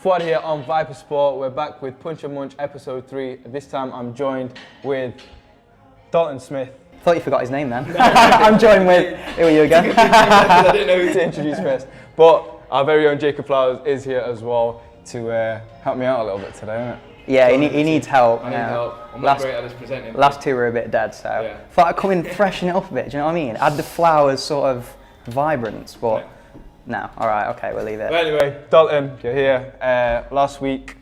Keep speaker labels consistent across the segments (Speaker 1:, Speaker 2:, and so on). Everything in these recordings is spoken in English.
Speaker 1: Fuad here on Viper Sport. We're back with Punch and Munch episode 3. This time I'm joined with Dalton Smith.
Speaker 2: Thought you forgot his name then. I'm joined with, who are you again?
Speaker 1: I didn't know who to introduce first. But our very own Jacob Flowers is here as well to help me out a little bit today, isn't it?
Speaker 2: Yeah, he needs help.
Speaker 3: I need help. I'm not great at this presenting.
Speaker 2: Last two were a bit dead, so thought I'd come in, freshen it up a bit, do you know what I mean? Add the flowers sort of vibrance, but no. Alright, okay, we'll leave it.
Speaker 1: But anyway, Dalton, you're here. Last week,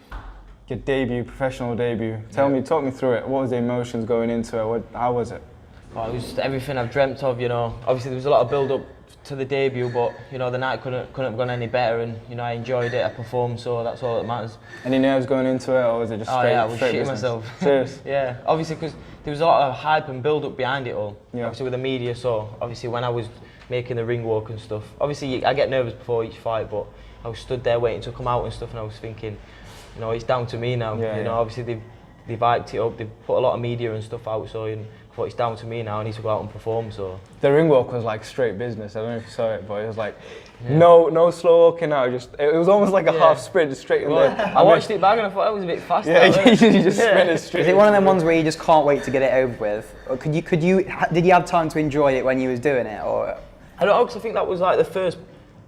Speaker 1: your debut, professional debut. Talk me through it. What was the emotions going into it? How was it?
Speaker 3: Oh, it was everything I've dreamt of, you know. Obviously there was a lot of build up to the debut, but you know the night couldn't have gone any better, and you know I enjoyed it, I performed, so that's all that matters.
Speaker 1: Any nerves going into it, or was it just straight?
Speaker 3: Oh yeah, I was shitting
Speaker 1: business?
Speaker 3: myself.
Speaker 1: Serious?
Speaker 3: Yeah, obviously because there was a lot of hype and build up behind it all.
Speaker 1: Yeah.
Speaker 3: Obviously with the media, so obviously when I was making the ring walk and stuff, obviously I get nervous before each fight, but I was stood there waiting to come out and stuff, and I was thinking, you know, it's down to me now. You know, obviously they've hyped it up, they've put a lot of media and stuff out, so I thought it's down to me now. I need to go out and perform. So
Speaker 1: the ring walk was like straight business. I don't know if you saw it, but it was like no slow walking out. It was almost like a half sprint straight in there.
Speaker 3: I watched it back and I thought that was a bit fast.
Speaker 1: Yeah, you just sprinted straight.
Speaker 2: Is it one of them ones where you just can't wait to get it over with? Or did you have time to enjoy it when you was doing it, or?
Speaker 3: I don't know, because I think that was like the first.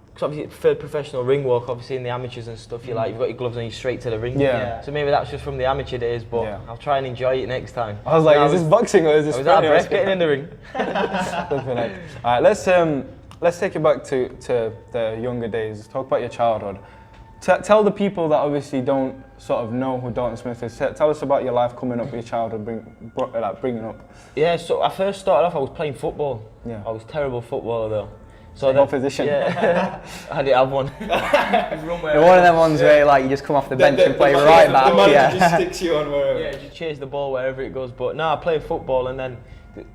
Speaker 3: Because obviously the third professional ring walk, obviously in the amateurs and stuff, you've got your gloves on, you straight to the ring.
Speaker 1: Yeah.
Speaker 3: So maybe that's just from the amateur days, but I'll try and enjoy it next time.
Speaker 1: I was like, is this boxing or is this?
Speaker 3: I was out of breath getting in the ring.
Speaker 1: All right, let's take it back to the younger days. Talk about your childhood. Tell the people that obviously don't sort of know who Dalton Smith is. Tell us about your life coming up, your childhood, bringing up.
Speaker 3: Yeah, so I first started off, I was playing football.
Speaker 1: Yeah.
Speaker 3: I was a terrible footballer though.
Speaker 1: So what position?
Speaker 3: Yeah, I didn't have one.
Speaker 2: One of them ones where like you just come off the bench and play right back.
Speaker 1: The manager just sticks you on wherever.
Speaker 3: Yeah, just chase the ball wherever it goes. But no, I played football, and then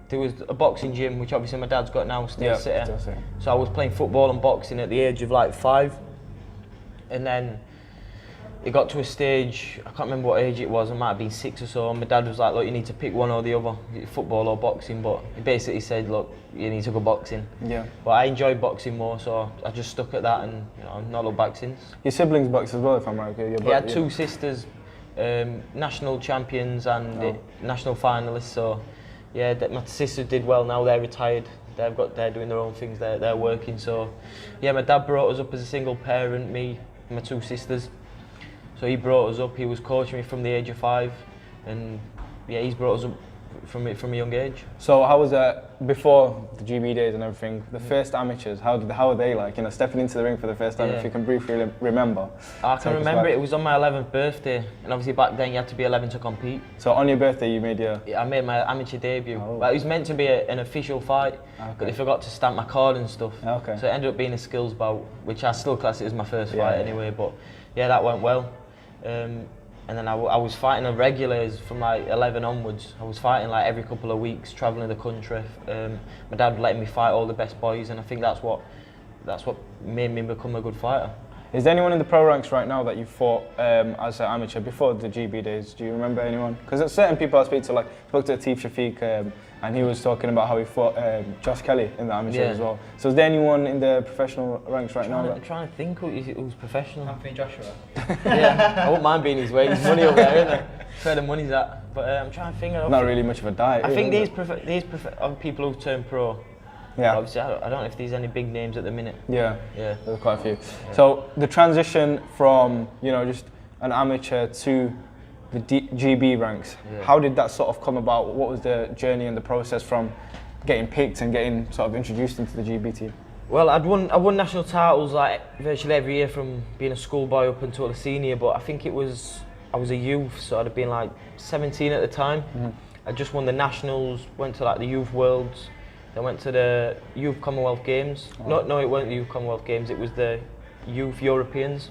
Speaker 3: there was a boxing gym, which obviously my dad's got now, still City. So I was playing football and boxing at the age of like 5, and then it got to a stage, I can't remember what age it was, it might have been 6 or so, and my dad was like, look, you need to pick one or the other, football or boxing, but he basically said, look, you need to go boxing.
Speaker 1: Yeah.
Speaker 3: But I enjoyed boxing more, so I just stuck at that, and you know, I've not looked back since.
Speaker 1: Your siblings box as well, if I'm right.
Speaker 3: He had 2 sisters, national champions and national finalists, so yeah, my sisters did well now, they're retired. They're doing their own things, they're working, so yeah, my dad brought us up as a single parent, me and my 2 sisters. So he brought us up, he was coaching me from the age of 5, and yeah, he's brought us up from a young age.
Speaker 1: So how was that before the GB days and everything? The first amateurs, how were they like? You know, stepping into the ring for the first time, if you can briefly remember.
Speaker 3: I can remember it was on my 11th birthday, and obviously back then you had to be 11 to compete.
Speaker 1: So on your birthday you made your...
Speaker 3: Yeah, I made my amateur debut. Well, it was meant to be an official fight, but they forgot to stamp my card and stuff. So it ended up being a skills bout, which I still class it as my first fight anyway, but yeah, that went well. And then I was fighting on regulars from like 11 onwards. I was fighting like every couple of weeks, travelling the country. My dad letting me fight all the best boys, and I think that's what made me become a good fighter.
Speaker 1: Is there anyone in the pro ranks right now that you fought as an amateur before the GB days? Do you remember anyone? Because there's certain people I speak to, like spoke to Latif Shafiq, and he was talking about how he fought Josh Kelly in the amateur as well. So is there anyone in the professional ranks right now?
Speaker 3: I'm trying to think who's professional.
Speaker 4: Anthony Joshua.
Speaker 3: Yeah, I wouldn't mind being his way. There's money up there, isn't there? That's where the money's at. But I'm trying to think.
Speaker 1: Not really much of a diet.
Speaker 3: I think these people who've turned pro.
Speaker 1: Yeah.
Speaker 3: Obviously, I don't know if there's any big names at the minute.
Speaker 1: Yeah. There's quite a few. Yeah. So the transition from just an amateur to the GB ranks, how did that sort of come about? What was the journey and the process from getting picked and getting sort of introduced into the GB team?
Speaker 3: Well, I won national titles like virtually every year from being a schoolboy up until a senior, but I think I was a youth, so I'd have been like 17 at the time. I just won the nationals, went to like the youth worlds. I went to the Youth Commonwealth Games. No, it weren't the Youth Commonwealth Games, it was the Youth Europeans.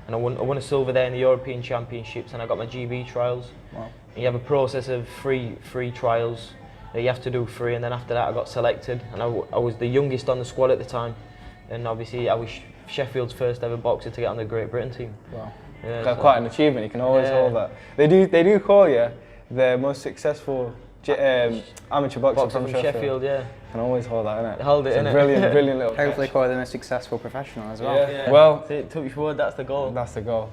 Speaker 3: And I won a silver there in the European Championships, and I got my GB trials. Wow. And you have a process of three trials. You have to do 3, and then after that I got selected. And I was the youngest on the squad at the time. And obviously I was Sheffield's first ever boxer to get on the Great Britain team.
Speaker 1: Wow. Yeah, that's quite an achievement, you can always hold that. They do call you the most successful amateur boxer from Sheffield. can always hold that, innit?
Speaker 3: Hold it,
Speaker 1: it's
Speaker 3: innit?
Speaker 1: a brilliant, brilliant little
Speaker 2: Hopefully
Speaker 1: catch.
Speaker 2: quite the most successful professional as well.
Speaker 3: Yeah.
Speaker 1: Well,
Speaker 3: touch wood, that's the goal.
Speaker 1: That's the goal.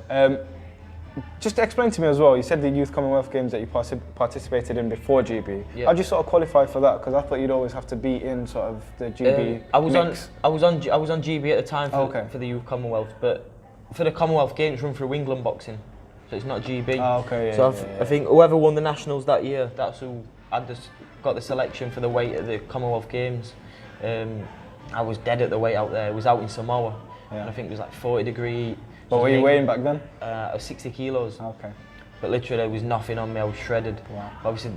Speaker 1: Just explain to me as well, you said the Youth Commonwealth Games that you participated in before GB.
Speaker 3: Yeah.
Speaker 1: How'd you sort of qualify for that? Because I thought you'd always have to be in sort of the GB
Speaker 3: I was
Speaker 1: mix.
Speaker 3: on GB at the time for the Youth Commonwealth, but for the Commonwealth Games run through England boxing, so it's not GB.
Speaker 1: Oh, okay, yeah,
Speaker 3: so
Speaker 1: yeah,
Speaker 3: I think whoever won the nationals that year, that's who got the selection for the weight at the Commonwealth Games. I was dead at the weight out there. It was out in Samoa, and I think it was like 40 degree.
Speaker 1: What were you weighing back then?
Speaker 3: I was 60 kilos.
Speaker 1: Okay.
Speaker 3: But literally there was nothing on me, I was shredded.
Speaker 1: Wow.
Speaker 3: Obviously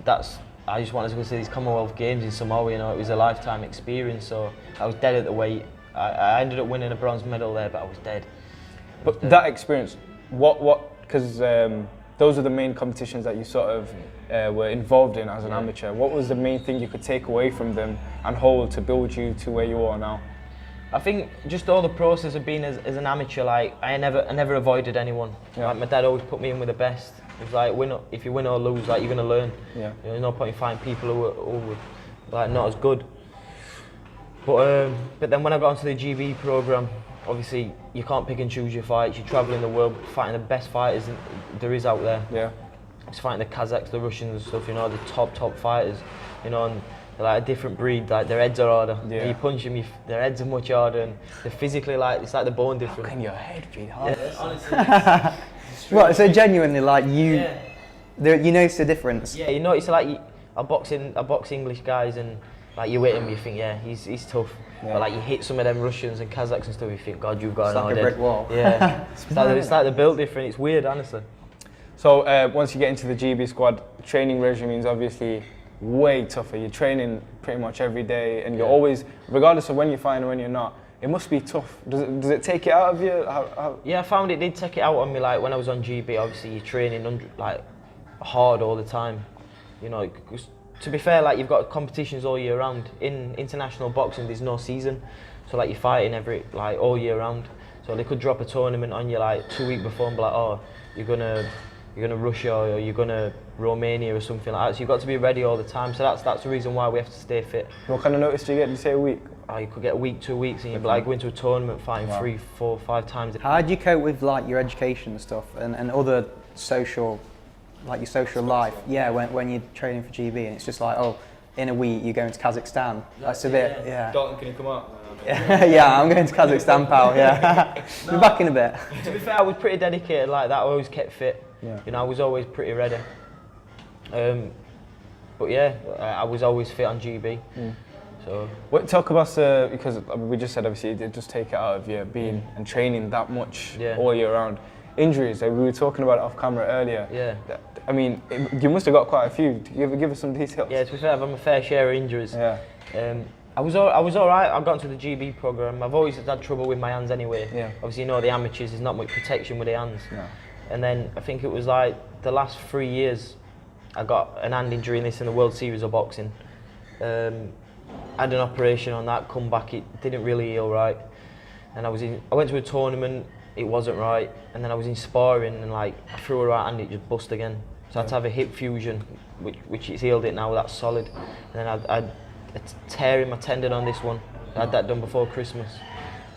Speaker 3: I just wanted to go to these Commonwealth Games in Samoa, you know, it was a lifetime experience, so I was dead at the weight. I ended up winning a bronze medal there, but I was dead.
Speaker 1: But that experience, because those are the main competitions that you sort of were involved in as an amateur. What was the main thing you could take away from them and hold to build you to where you are now?
Speaker 3: I think just all the process of being as an amateur, like I never avoided anyone.
Speaker 1: Yeah.
Speaker 3: Like my dad always put me in with the best. It was like if you win or lose, like you're gonna learn.
Speaker 1: Yeah.
Speaker 3: You know, there's no point in finding people who were like not as good. But then when I got onto the GB program, obviously you can't pick and choose your fights. You're traveling the world, fighting the best fighters there is out there.
Speaker 1: Yeah.
Speaker 3: It's fighting the Kazakhs, the Russians and stuff. You know, the top fighters. You know, and they're like a different breed. Like their heads are harder.
Speaker 1: Yeah.
Speaker 3: When you punch them, their heads are much harder, and they're physically like it's like the bone different.
Speaker 1: How can your head be hard?
Speaker 3: Yeah, honestly.
Speaker 2: Right, so genuinely, like you notice the difference.
Speaker 3: Yeah, you know, it's like I box English guys, and like you hit him, you think, yeah, he's tough.
Speaker 1: Yeah.
Speaker 3: But like you hit some of them Russians and Kazakhs and stuff, you think, God, you've got
Speaker 2: It's
Speaker 3: an
Speaker 2: like a
Speaker 3: idea.
Speaker 2: brick wall.
Speaker 3: Yeah, it's like they're built different. It's weird, honestly.
Speaker 1: So once you get into the GB squad, training regime is obviously way tougher. You're training pretty much every day, and you're always, regardless of when you're fighting or when you're not, it must be tough. Does it take it out of you? How?
Speaker 3: Yeah, I found it did take it out on me. Like when I was on GB, obviously you're training like hard all the time. You know, 'cause to be fair, like you've got competitions all year round. In international boxing, there's no season, so like you're fighting all year round. So they could drop a tournament on you like 2 weeks before and be like, oh, you're gonna Russia or you're gonna Romania or something like that. So you've got to be ready all the time. So that's the reason why we have to stay fit.
Speaker 1: What kind of notice do you get? Did you say a week?
Speaker 3: Oh, you could get a week, 2 weeks, and you'd be like going to a tournament fighting 3, 4, 5 times.
Speaker 2: How do you cope with like your education and stuff and other social, like your social life? Yeah, when you're training for GB and it's just like, oh, in a week you're going to Kazakhstan. That's a bit, yeah.
Speaker 1: Dalton, can you come out?
Speaker 2: Yeah, I'm going to Kazakhstan, pal. Yeah, be back in a bit.
Speaker 3: To be fair, I was pretty dedicated like that. I always kept fit.
Speaker 1: Yeah.
Speaker 3: You know, I was always pretty ready. But yeah, I was always fit on GB. So.
Speaker 1: Talk about because we just said obviously it does take it out of you being and training that much all year round. Injuries, we were talking about it off camera earlier.
Speaker 3: Yeah.
Speaker 1: I mean, you must have got quite a few. Give us some details.
Speaker 3: Yeah, to be fair, I've had my fair share of injuries.
Speaker 1: Yeah.
Speaker 3: I was all right. I got into the GB program. I've always had trouble with my hands anyway.
Speaker 1: Yeah.
Speaker 3: Obviously, you know the amateurs. There's not much protection with the hands.
Speaker 1: No.
Speaker 3: And then I think it was like the last 3 years, I got an hand injury in the World Series of boxing. Had an operation on that. Come back, it didn't really heal right. And I went to a tournament. It wasn't right. And then I was in sparring and like I threw a right hand, it just bust again. So I had to have a hip fusion, which it's healed it now. That's solid. And then I had a tear in my tendon on this one. I had that done before Christmas.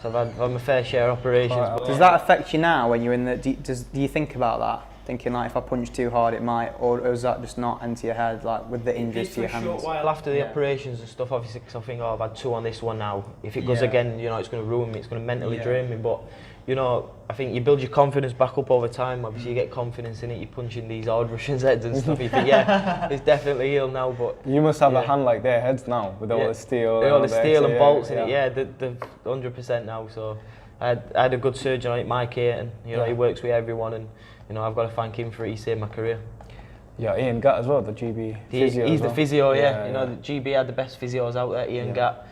Speaker 3: So I've had my fair share of operations.
Speaker 2: Does that affect you now when you're in the? Do you think about that? Thinking like if I punch too hard, it might, or is that just not into your head, like with the injuries to your hands?
Speaker 3: For a short while after the operations and stuff, obviously, because I think, oh, I've had 2 on this one now. If it goes again, you know, it's going to ruin me. It's going to mentally drain me. But you know, I think you build your confidence back up over time. Obviously, you get confidence in it. You're punching these hard Russians' heads and stuff. You think, yeah, it's definitely healed now. But
Speaker 1: you must have a hand like their heads now with all the steel.
Speaker 3: All the steel and bolts in it. Yeah, they're 100% now. So I had a good surgeon on it, Mike Ayton. You know, he works with everyone, and you know, I've got to thank him for it. He saved my career.
Speaker 1: Yeah, Ian Gatt as well, the GB physio.
Speaker 3: He's the physio,
Speaker 1: yeah.
Speaker 3: You know, the GB had the best physios out there. Ian Gatt.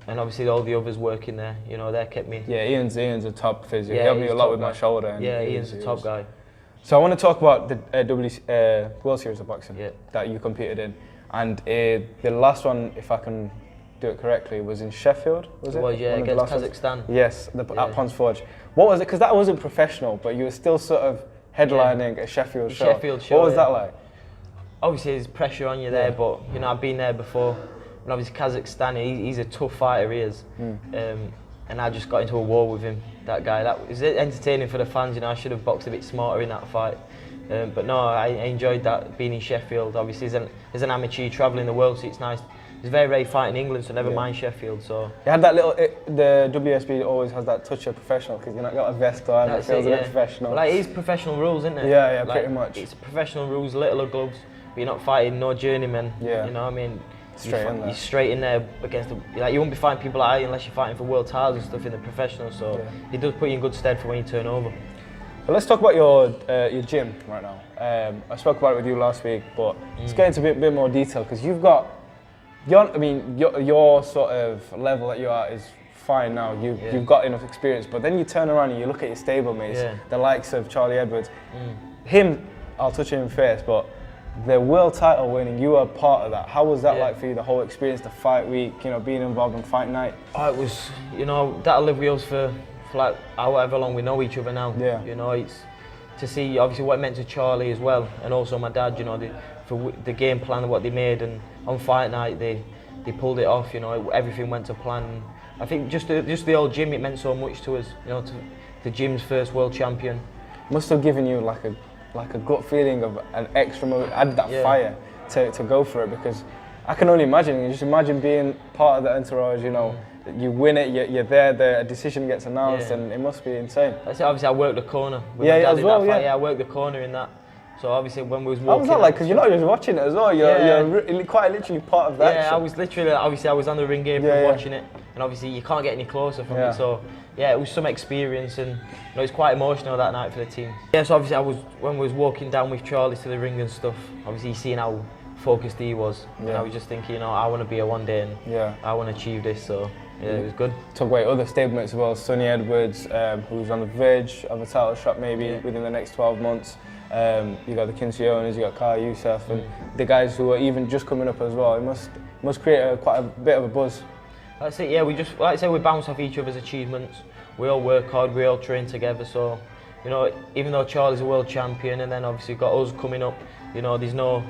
Speaker 3: And obviously all the others working there, you know, they kept me.
Speaker 1: Yeah, Ian's a top physio.
Speaker 3: Yeah,
Speaker 1: he helped me a lot with
Speaker 3: guy.
Speaker 1: my shoulder. And
Speaker 3: yeah, Ian's a top guy.
Speaker 1: So I want to talk about the World Series of Boxing that you competed in. And the last one, if I can do it correctly, was in Sheffield, was it?
Speaker 3: It was, yeah, against Kazakhstan.
Speaker 1: Yes, at Ponce Forge. What was it? Because that wasn't professional, but you were still sort of headlining a Sheffield show.
Speaker 3: Sheffield show.
Speaker 1: What was that like?
Speaker 3: Obviously there's pressure on you there, but you know, I've been there before. And obviously Kazakhstan, he's a tough fighter, he is. And I just got into a war with him, that guy. That was entertaining for the fans, you know. I should have boxed a bit smarter in that fight. But no, I enjoyed that, being in Sheffield. Obviously, as an amateur, travelling the world, so it's nice. It's very rare fighting in England, so never mind Sheffield. So
Speaker 1: you had that little. The WSB always has that touch of professional because you're not got a vest on. It feels a bit professional.
Speaker 3: But like, it's professional rules, isn't it?
Speaker 1: Yeah,
Speaker 3: like,
Speaker 1: pretty much.
Speaker 3: It's professional rules, littler gloves. But you're not fighting no journeymen.
Speaker 1: Yeah.
Speaker 3: You know what I mean?
Speaker 1: You're
Speaker 3: straight in there against like, you won't be fighting people like I unless you're fighting for world titles and stuff in the professional. So it does put you in good stead for when you turn over.
Speaker 1: But let's talk about your gym right now. I spoke about it with you last week, but let's get into a bit more detail because you've got. Your sort of level that you're at is fine now. You've got enough experience, but then you turn around and you look at your stablemates, the likes of Charlie Edwards. Him, I'll touch him first, but the world title winning, you were part of that. How was that like for you? The whole experience, the fight week, you know, being involved in fight night.
Speaker 3: Oh, it was, you know, that'll live with us for like however long we know each other now.
Speaker 1: Yeah.
Speaker 3: You know, it's to see obviously what it meant to Charlie as well, and also my dad. You know, for the game plan, what they made, and on fight night they pulled it off. You know, everything went to plan. I think just the old gym, it meant so much to us. You know, to the gym's first world champion.
Speaker 1: Must have given you like a gut feeling of an extra added that fire to go for it, because I can only imagine. You just imagine being part of the entourage. You know, you win it, you're there. The decision gets announced, and it must be insane.
Speaker 3: That's it. Obviously, I worked the corner with my dad
Speaker 1: as well.
Speaker 3: in that fight. I worked the corner in that. So obviously when we was walking...
Speaker 1: How was that like? Because you're not just watching it as well, you're quite literally part of that.
Speaker 3: Yeah, I was literally, obviously I was on the ring apron watching it, and obviously you can't get any closer from it, so yeah, it was some experience, and you know, it was quite emotional that night for the team. Yeah, so obviously when we was walking down with Charlie to the ring and stuff, obviously seeing how focused he was, and I was just thinking, you know, I want to be here one day, and I want to achieve this, so yeah, it was good.
Speaker 1: Talk about other stablemates as well, Sonny Edwards, who's on the verge of a title shot maybe within the next 12 months. You got the Kinsionas, you got Kyle Youssef, and the guys who are even just coming up as well. It must create quite a bit of a buzz.
Speaker 3: That's it. Yeah, we just, like I say, we bounce off each other's achievements. We all work hard, we all train together. So, you know, even though Charlie's a world champion, and then obviously got us coming up, you know, there's no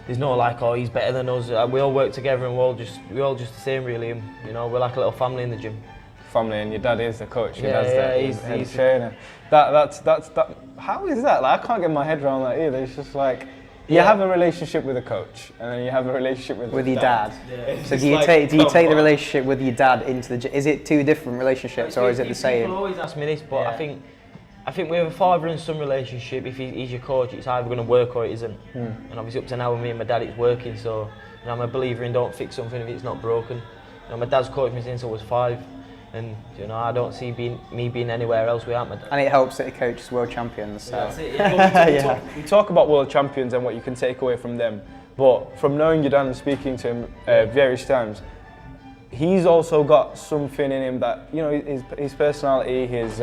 Speaker 3: like, oh, he's better than us. We all work together, and we're all just the same, really. And, you know, we're like a little family in the gym.
Speaker 1: Family, and your dad is the coach.
Speaker 3: He's
Speaker 1: head trainer. That's how is that? Like, I can't get my head around that either. It's just like you have a relationship with a coach, and then you have a relationship with
Speaker 2: your dad. Yeah. So do you take the relationship with your dad into the gym? Is it two different relationships, or is it the same?
Speaker 3: People always ask me this, but I think we have a father and son relationship. If he's your coach, it's either going to work or it isn't. And obviously up to now with me and my dad, it's working. So, you know, I'm a believer in don't fix something if it's not broken. You know, my dad's coached me since I was 5. And you know, I don't see me being anywhere else without my dad.
Speaker 2: And it helps that he coaches world champions. So.
Speaker 3: That's it,
Speaker 1: we talk about world champions and what you can take away from them, but from knowing your dad and speaking to him various times, he's also got something in him that, you know, his personality, his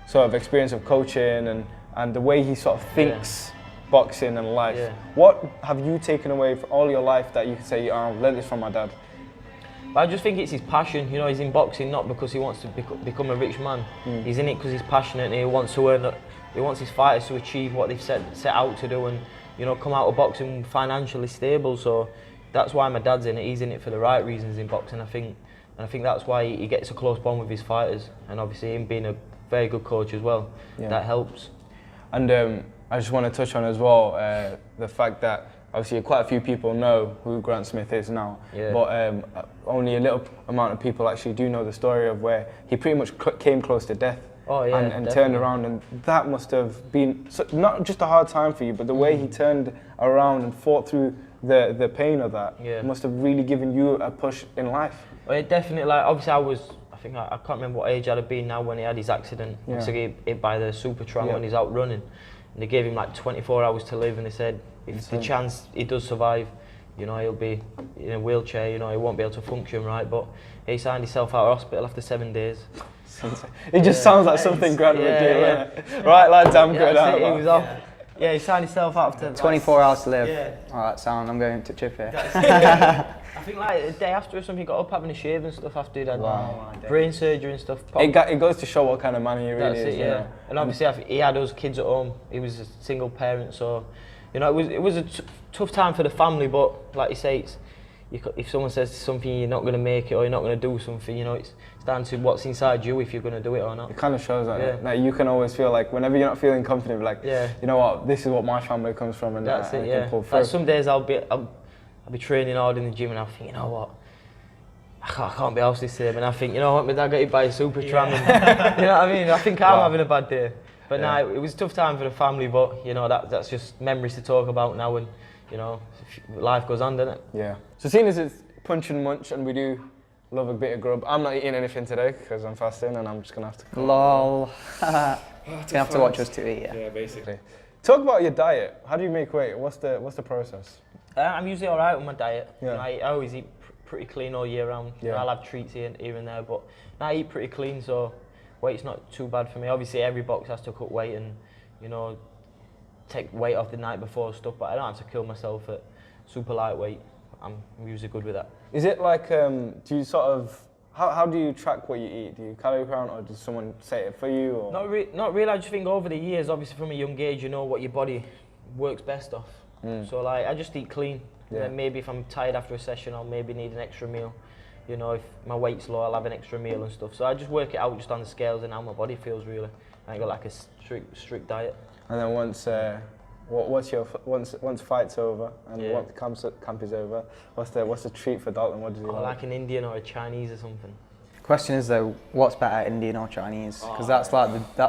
Speaker 1: sort of experience of coaching, and the way he sort of thinks boxing and life. What have you taken away from all your life that you can say, oh, I learned this from my dad?
Speaker 3: I just think it's his passion. You know, he's in boxing not because he wants to become a rich man. He's in it because he's passionate, and he wants to earn. He wants his fighters to achieve what they've set out to do, and you know, come out of boxing financially stable. So that's why my dad's in it. He's in it for the right reasons in boxing. I think that's why he gets a close bond with his fighters, and obviously him being a very good coach as well. That helps.
Speaker 1: And I just want to touch on as well the fact that obviously quite a few people know who Grant Smith is now, but only a little amount of people actually do know the story of where he pretty much came close to death and turned around, and that must have been not just a hard time for you, but the way he turned around and fought through the pain of that must have really given you a push in life.
Speaker 3: Well, it definitely, like, obviously I think I can't remember what age I'd have been now when he had his accident. So he got hit by the super tram when he's out running, and they gave him like 24 hours to live, and they said, if the chance he does survive, you know, he'll be in a wheelchair, you know, he won't be able to function right, but he signed himself out of hospital after 7 days.
Speaker 1: It just sounds like something Grant would do, right, lads, I'm good out.
Speaker 3: He was off. Yeah, he signed himself out after
Speaker 2: 24 hours to live. Alright, sound, I'm going to chip here.
Speaker 3: I think like the day after or something, he got up having a shave and stuff after he'd had brain surgery and stuff.
Speaker 1: It goes to show what kind of man he really is. You know?
Speaker 3: And obviously he had us kids at home. He was a single parent, so you know it was a tough time for the family. But like you say, if someone says something you're not going to make it or you're not going to do something, you know, it's down to what's inside you if you're going to do it or not.
Speaker 1: It kind of shows that. Like you can always feel like whenever you're not feeling confident, like you know what, this is what my family comes from, and
Speaker 3: that's it.
Speaker 1: Can pull through.
Speaker 3: Like some days I'll be training hard in the gym and I'll think, you know what, I can't be arsed this day, and I think, you know what, my dad got hit by a super tram, and, you know what I mean? I think I'm having a bad day. But no, it was a tough time for the family, but you know, that's just memories to talk about now, and you know, life goes on, doesn't it? Yeah.
Speaker 1: So seeing as it's Punch and Munch, and we do love a bit of grub, I'm not eating anything today because I'm fasting, and I'm just gonna have to.
Speaker 2: Lol. Gonna have to watch us to eat.
Speaker 1: Yeah, basically. Talk about your diet. How do you make weight? What's the process?
Speaker 3: I'm usually alright with my diet.
Speaker 1: Yeah.
Speaker 3: You know, I always eat pretty clean all year round.
Speaker 1: Yeah.
Speaker 3: You know, I'll have treats here and there, but I eat pretty clean, so weight's not too bad for me. Obviously, every box has to cut weight and, you know, take weight off the night before and stuff, but I don't have to kill myself at super lightweight. I'm usually good with that.
Speaker 1: Is it like, do you sort of, how do you track what you eat? Do you calorie count, or does someone say it for you? Or?
Speaker 3: Not really. I just think over the years, obviously from a young age, you know what your body works best off. So like, I just eat clean. And then maybe if I'm tired after a session, I'll maybe need an extra meal. You know, if my weight's low, I'll have an extra meal and stuff. So I just work it out just on the scales and how my body feels really. I ain't got like a strict diet.
Speaker 1: And then once fight's over and once camp is over, what's the treat for Dalton? What does he
Speaker 3: like an Indian or a Chinese or something.
Speaker 2: Question is though, what's better, Indian or Chinese? Because that's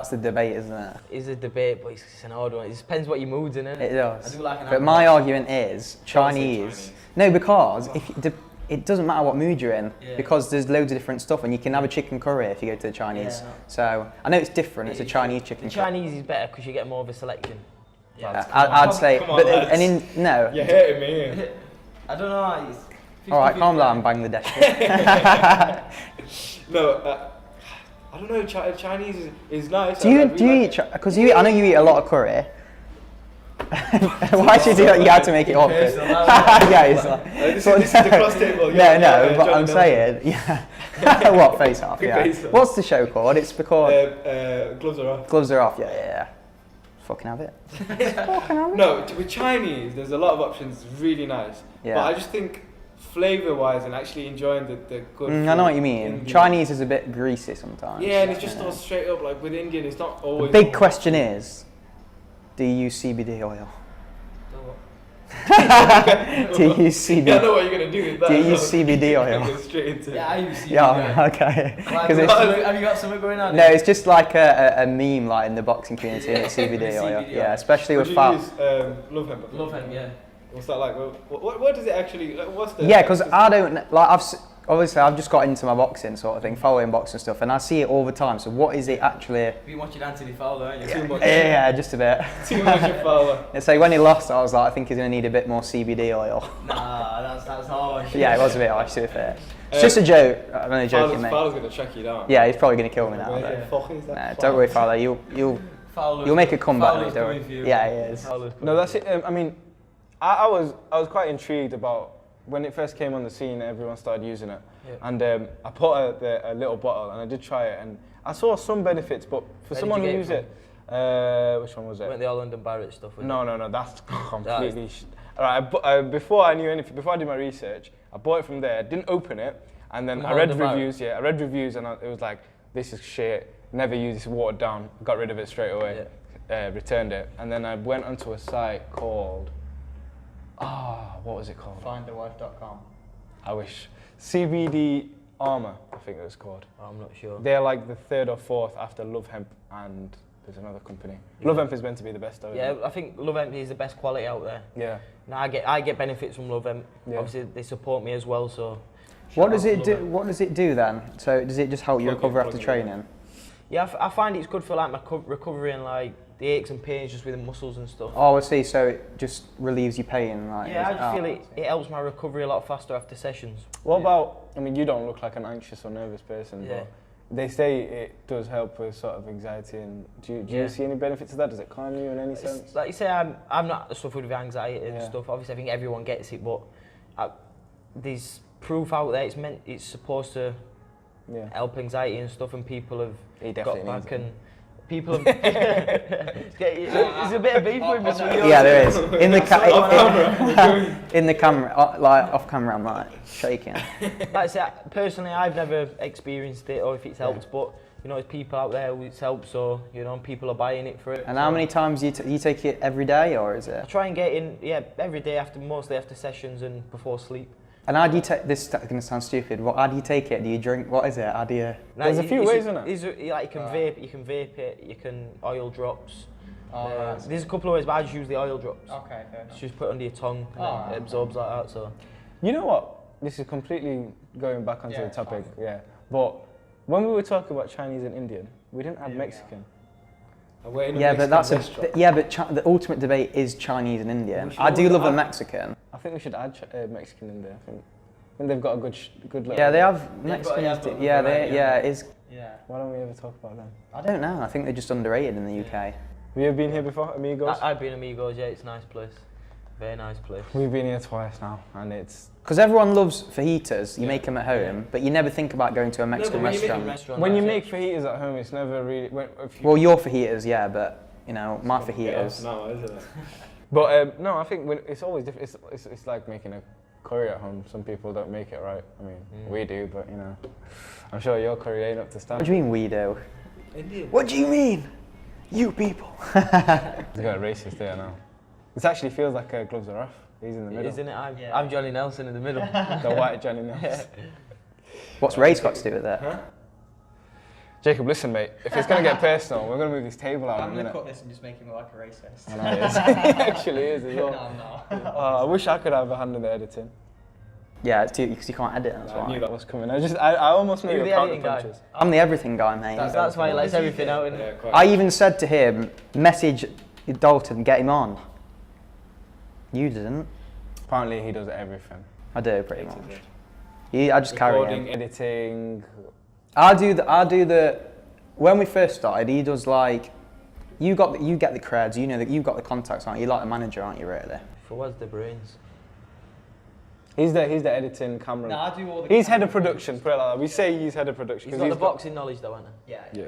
Speaker 2: the debate, isn't it?
Speaker 3: It's a debate, but it's an odd one. It just depends what your mood's in, innit?
Speaker 2: It does.
Speaker 3: I do like an
Speaker 2: but my argument is Chinese. No, because it doesn't matter what mood you're in, because there's loads of different stuff, and you can have a chicken curry if you go to the Chinese. So I know it's different. It's a Chinese chicken curry.
Speaker 3: Chinese is better because you get more of a selection.
Speaker 2: I'd say, but no.
Speaker 1: You're hating me.
Speaker 3: I don't know.
Speaker 2: All right, calm down, Bangladesh.
Speaker 1: No, I don't know. Chinese is nice.
Speaker 2: Do you eat? Because I know you eat a lot of curry. Why did you do that? You had to make it awkward. Yeah, it's like,
Speaker 1: this is the cross table.
Speaker 2: No, but I'm saying, what, face off? Yeah. What's the show called? It's because
Speaker 1: Gloves are off.
Speaker 2: Gloves are off. Yeah. Fucking have it.
Speaker 1: No, with Chinese, there's a lot of options. Really nice. Yeah. But I just think flavour-wise and actually enjoying the good.
Speaker 2: I know what you mean. Indian. Chinese is a bit greasy sometimes.
Speaker 1: Yeah, and it's just all straight up. Like with Indian, it's not always.
Speaker 2: The big question is, do you use CBD oil? Do you use CBD?
Speaker 1: I know what you're gonna do with that.
Speaker 2: Do you use CBD oil?
Speaker 1: Go straight into it.
Speaker 3: Yeah, I use CBD.
Speaker 2: Yeah, okay.
Speaker 3: Have you got something going on?
Speaker 2: No, it's just like a meme, like in the boxing community, CBD oil. Yeah, especially with fat.
Speaker 1: Love hemp.
Speaker 3: Love hemp, yeah.
Speaker 1: What's that like? What does it actually? What's the?
Speaker 2: Yeah, because I don't like. Obviously, I've just got into my boxing sort of thing, following boxing stuff, and I see it all the time. So, what is it actually?
Speaker 3: You've been watching Anthony Fowler, haven't you?
Speaker 1: Too much.
Speaker 2: Yeah, just a bit.
Speaker 1: Too much of Fowler.
Speaker 2: And so when he lost, I was like, I think he's going to need a bit more CBD oil.
Speaker 3: Nah, that's harsh.
Speaker 2: Yeah, it was a bit harsh, to be fair. It's just a joke. I'm only joking, mate.
Speaker 1: Fowler's going to track you down.
Speaker 2: Yeah, he's probably going to kill me now. Nah, don't worry, Fowler. You'll make a comeback, mate. Don't worry. Yeah, he is.
Speaker 1: No, that's it. I mean, I was quite intrigued about when it first came on the scene. Everyone started using it, and I put a little bottle and I did try it, and I saw some benefits. But for someone who used it, which one was it?
Speaker 3: Went the Holland and Barrett stuff.
Speaker 1: No, that's completely. All right, before I knew anything, before I did my research, I bought it from there. Didn't open it, and then I read reviews. Yeah, I read reviews, and it was like, this is shit. Never use this, watered down. Got rid of it straight away. Returned it, and then I went onto a site called. What was it called?
Speaker 2: Findawife.com.
Speaker 1: I wish. CBD Armour, I think it was called.
Speaker 3: I'm not sure.
Speaker 1: They're like the third or fourth after Love Hemp, and there's another company. Love Hemp is meant to be the best though.
Speaker 3: Yeah, I think Love Hemp is the best quality out there.
Speaker 1: Yeah.
Speaker 3: Now I get benefits from Love Hemp. Yeah. Obviously they support me as well, so.
Speaker 2: What does it do? What does it do then? So does it just help you recover after training?
Speaker 3: Yeah, I find it's good for like my recovery and like the aches and pains just with the muscles and stuff.
Speaker 2: Oh, I see. So it just relieves your pain, like.
Speaker 3: Yeah, I just feel it helps my recovery a lot faster after sessions.
Speaker 1: What about? I mean, you don't look like an anxious or nervous person, but they say it does help with sort of anxiety. And do you see any benefits of that? Does it calm you in any sense?
Speaker 3: Like you say, I'm not suffered with anxiety and stuff. Obviously, I think everyone gets it, but there's proof out there. It's supposed to help anxiety and stuff, and people have got back and People have... There's a bit of beef with between.
Speaker 2: Yeah, there is. In the camera, like off camera, I'm like shaking.
Speaker 3: Like I said, personally, I've never experienced it or if it's helped, but you know, there's people out there who it's helped, so you know, people are buying it for it.
Speaker 2: And how many times you take it every day, or is it?
Speaker 3: I try and get in, every day mostly after sessions and before sleep.
Speaker 2: And how do you take this? Is going to sound stupid. How do you take it? Do you drink? What is it? How do you?
Speaker 1: There's a few ways, isn't it?
Speaker 3: Like you can vape, you can vape it, you can oil drops.
Speaker 2: Right.
Speaker 3: There's a couple of ways, but I just use the oil drops.
Speaker 2: Okay, fair enough.
Speaker 3: Just put it under your tongue, and it absorbs like that. So.
Speaker 1: You know what? This is completely going back onto the topic. Yeah, but when we were talking about Chinese and Indian, we didn't add Mexican.
Speaker 2: Yeah, but that's the ultimate debate is Chinese and Indian. I do love a Mexican.
Speaker 1: I think we should add Mexican in there. I think they've got a good level.
Speaker 2: Yeah, they have Mexican. Yeah, it is.
Speaker 3: Yeah.
Speaker 1: Why don't we ever talk about them?
Speaker 2: I don't know. I think they're just underrated in the UK.
Speaker 1: Have you ever been here before, Amigos?
Speaker 3: I've been Amigos. Yeah, it's a nice place. Very nice place.
Speaker 1: We've been here twice now, and it's...
Speaker 2: Because everyone loves fajitas, you make them at home, but you never think about going to a Mexican restaurant.
Speaker 1: When you make fajitas at home, it's never really...
Speaker 2: Well, your fajitas, yeah, but, you know, my fajitas...
Speaker 4: No, isn't it?
Speaker 1: But, no, I think it's always different. It's like making a curry at home. Some people don't make it right. I mean, we do, but, you know, I'm sure your curry ain't up to standard.
Speaker 2: What do you mean we do?
Speaker 4: Indeed.
Speaker 2: What do you mean? You people.
Speaker 1: He's got a racist there now. It actually feels like gloves are off. He's in the middle.
Speaker 3: Isn't it? I'm Johnny Nelson in the middle.
Speaker 1: The white Johnny Nelson.
Speaker 2: What's race got to do with it?
Speaker 4: Huh?
Speaker 1: Jacob, listen, mate. If it's going to get personal, we're going to move this table out in a minute.
Speaker 2: cut this and just make him look like a racist.
Speaker 1: I know it is. It actually is as well.
Speaker 2: No, I'm not.
Speaker 1: I wish I could have a hand in the editing.
Speaker 2: Yeah, it's too, because you can't edit, that's
Speaker 1: I
Speaker 2: why.
Speaker 1: knew that was coming. I almost knew
Speaker 3: You're
Speaker 1: the
Speaker 3: the
Speaker 1: counter
Speaker 3: editing guy.
Speaker 1: punches.
Speaker 2: I'm the everything guy, mate.
Speaker 3: That's why he lets everything out.
Speaker 4: Yeah, quite.
Speaker 2: I even said to him, message Dalton, get him on. You didn't.
Speaker 1: Apparently he does everything.
Speaker 2: I do, pretty much. I just carry
Speaker 1: Recording,
Speaker 2: him.
Speaker 1: editing.
Speaker 2: I do the. When we first started, he does like. You get the creds. You know that you've got the contacts, aren't you? You're like the manager, aren't you? Really.
Speaker 3: For what's the brains?
Speaker 1: He's the editing camera.
Speaker 2: No, I do all the.
Speaker 1: He's head of production. Put it like that. We say he's head of production.
Speaker 3: He's
Speaker 1: 'cause
Speaker 3: got the boxing knowledge though, hasn't he?
Speaker 2: Yeah.
Speaker 1: Yeah.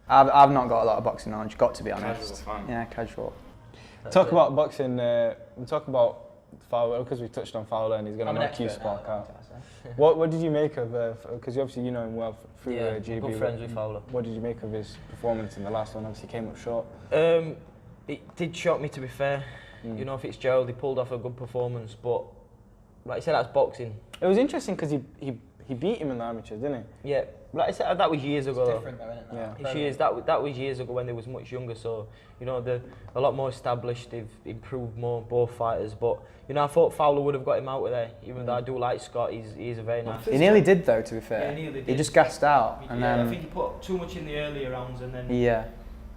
Speaker 2: I've not got a lot of boxing knowledge. Got to be honest.
Speaker 4: Casual fan.
Speaker 2: Yeah, casual.
Speaker 1: Talk about boxing. We talk about Fowler because we touched on Fowler and he's going to knock you spark out. What did you make of? Because obviously you know him well through GB.
Speaker 3: Good friends with Fowler.
Speaker 1: What did you make of his performance in the last one? Obviously, he came up short.
Speaker 3: It did shock me, to be fair. You know, Fitzgerald, he pulled off a good performance, but like I said, that's boxing.
Speaker 1: It was interesting because he beat him in the amateurs, didn't he?
Speaker 3: Yeah, like I said, that was years ago.
Speaker 2: Different though, isn't it?
Speaker 1: Yeah.
Speaker 3: Years, that was years ago when they was much younger, so you know they're a lot more established. They've improved more, both fighters. But you know, I thought Fowler would have got him out of there. Even though I do like Scott, he's a very nice.
Speaker 2: He nearly did though, to be fair.
Speaker 3: Yeah, he nearly
Speaker 2: He
Speaker 3: did.
Speaker 2: just gassed out, and
Speaker 3: I
Speaker 2: then
Speaker 3: think he put too much in the earlier rounds, and then
Speaker 2: yeah.